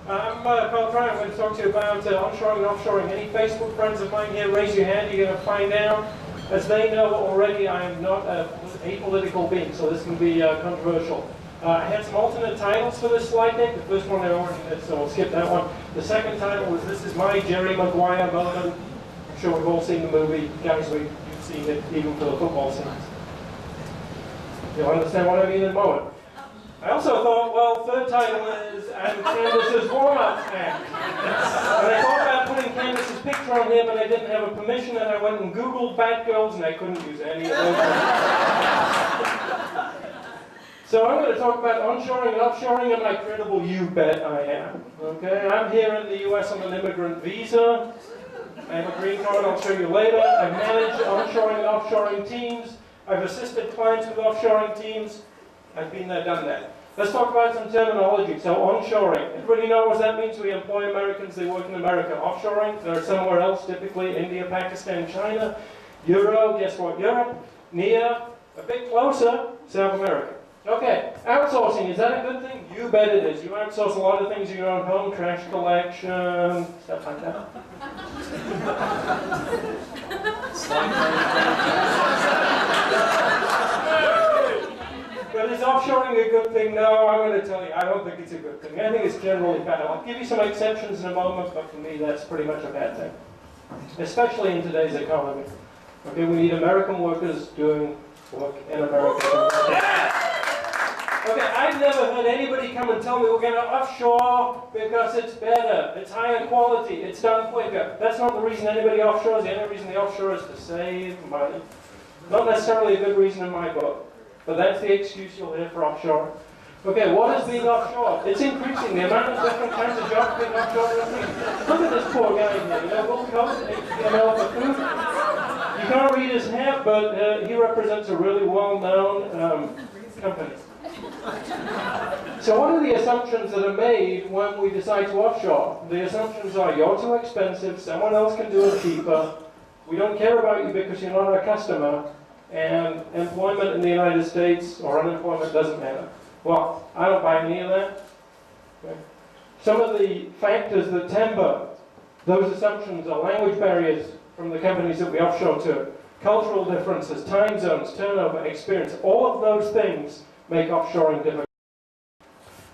I'm Carl Try. I'm going to talk to you about onshoring and offshoring. Any Facebook friends of mine here, raise your hand. You're going to find out. As they know already, I am not a apolitical being, so this can be controversial. I had some alternate titles for this slide deck. The first one I already did, so we'll skip that one. The second title was "This is my Jerry Maguire moment." I'm sure we've all seen the movie. Guys, you've seen it even for the football scenes. You'll understand what I mean in a moment. I also thought, well, third title is "And Candace's warm-up act." And I thought about putting Candace's picture on here, but I didn't have a permission, and I went and Googled bad girls, and I couldn't use any of those. So I'm going to talk about onshoring and offshoring, and my credible you bet I am. Okay, I'm here in the US on an immigrant visa. I have a green card, I'll show you later. I manage onshoring and offshoring teams. I've assisted clients with offshoring teams. I've been there, done that. Let's talk about some terminology. So onshoring. Everybody knows that means we employ Americans, they work in America. Offshoring, they're somewhere else, typically India, Pakistan, China. Euro, guess what? Europe. NEA, a bit closer, South America. Okay, outsourcing, is that a good thing? You bet it is. You outsource a lot of things in your own home, trash collection, stuff like that. But is offshoring a good thing? No, I'm going to tell you, I don't think it's a good thing. I think it's generally bad. I'll give you some exceptions in a moment, but for me that's pretty much a bad thing. Especially in today's economy. Okay, we need American workers doing work in America. Okay, I've never heard anybody come and tell me we're going to offshore because it's better, it's higher quality, it's done quicker. That's not the reason anybody offshores. The only reason they offshore is to save money. Not necessarily a good reason in my book, but that's the excuse you'll hear for offshore. Okay, what is being offshore? It's increasing. The amount of different kinds of jobs being offshore is increasing. Look at this poor guy here. You know, Will Coast, HTML for food. You can't read his hat, but he represents a really well-known company. So what are the assumptions that are made when we decide to offshore? The assumptions are you're too expensive, someone else can do it cheaper, we don't care about you because you're not our customer, and employment in the United States or unemployment doesn't matter. Well, I don't buy any of that. Okay. Some of the factors that temper those assumptions are language barriers from the companies that we offshore to, cultural differences, time zones, turnover, experience, all of those things make offshoring difficult.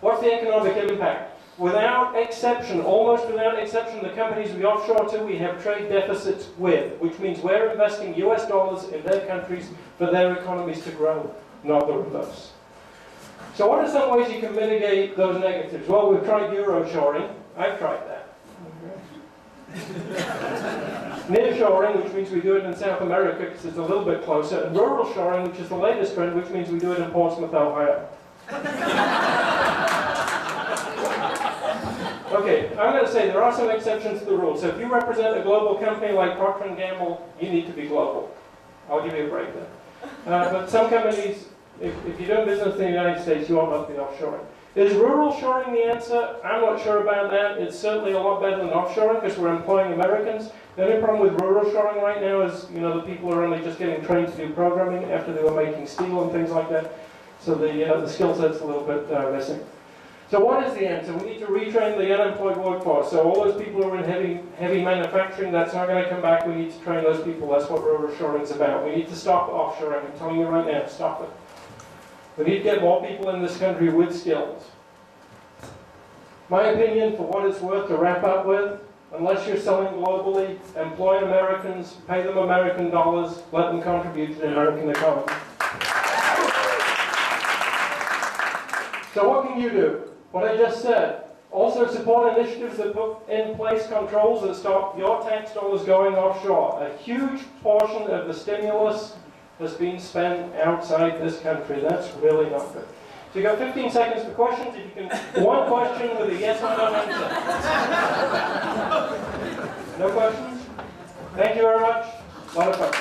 What's the economic impact? Without exception, almost without exception, the companies we offshore to, we have trade deficits with, which means we're investing US dollars in their countries for their economies to grow, not the reverse. So what are some ways you can mitigate those negatives? Well, we've tried Euro-shoring. I've tried that. Nearshoring, which means we do it in South America because it's a little bit closer, and rural shoring, which is the latest trend, which means we do it in Portsmouth, Ohio. Okay, I'm going to say there are some exceptions to the rule. So if you represent a global company like Procter & Gamble, you need to be global. I'll give you a break there. But some companies, if you're doing business in the United States, you won't be offshoring. Is rural shoring the answer? I'm not sure about that. It's certainly a lot better than offshoring because we're employing Americans. The only problem with rural shoring right now is, you know, the people are only just getting trained to do programming after they were making steel and things like that. So the skill set's a little bit missing. So what is the answer? We need to retrain the unemployed workforce. So all those people who are in heavy manufacturing, that's not going to come back. We need to train those people. That's what rural shoring is about. We need to stop offshoring. I'm telling you right now, stop it. We need to get more people in this country with skills. My opinion, for what it's worth, to wrap up with, unless you're selling globally, employ Americans, pay them American dollars, let them contribute to the American economy. So what can you do? What I just said. Also support initiatives that put in place controls that stop your tax dollars going offshore. A huge portion of the stimulus has been spent outside this country. That's really not good. So you've got 15 seconds for questions. If you can, one question with a yes or no answer. No questions? Thank you very much. A lot of fun.